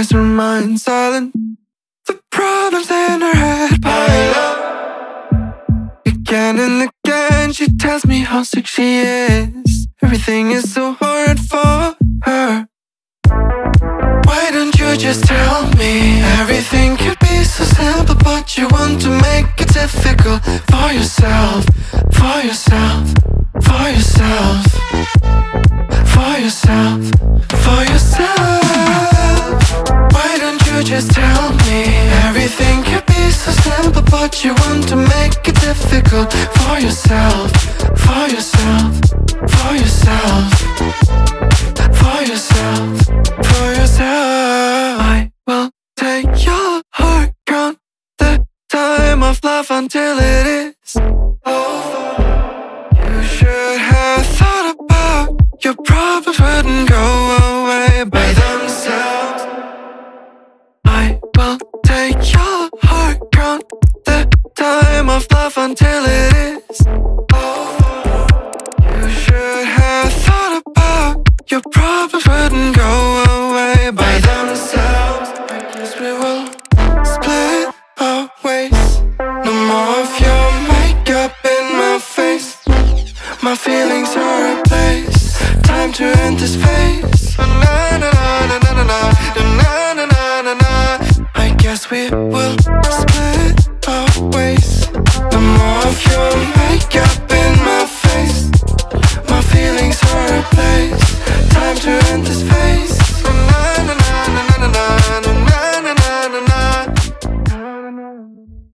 eyes remain silent. The problems in her head pile up. Again and again she tells me how sick she is. Everything is so hard for her. Why don't you just tell me? Everything could be so simple, but you want to make it difficult for yourself, for yourself, for yourself, for yourself, for yourself. Why don't you just tell me? Everything could be so simple, but you want to make it difficult for yourself, for yourself, for yourself, for yourself, for yourself. I will take your heart, count the time of love until it is over. You should have thought about your problems wouldn't go away by themselves. I will take your heart, count the time of love until it is over. You should have thought about your problems wouldn't go away by themselves. I guess we will split our ways. No more of your makeup in my face. My feelings are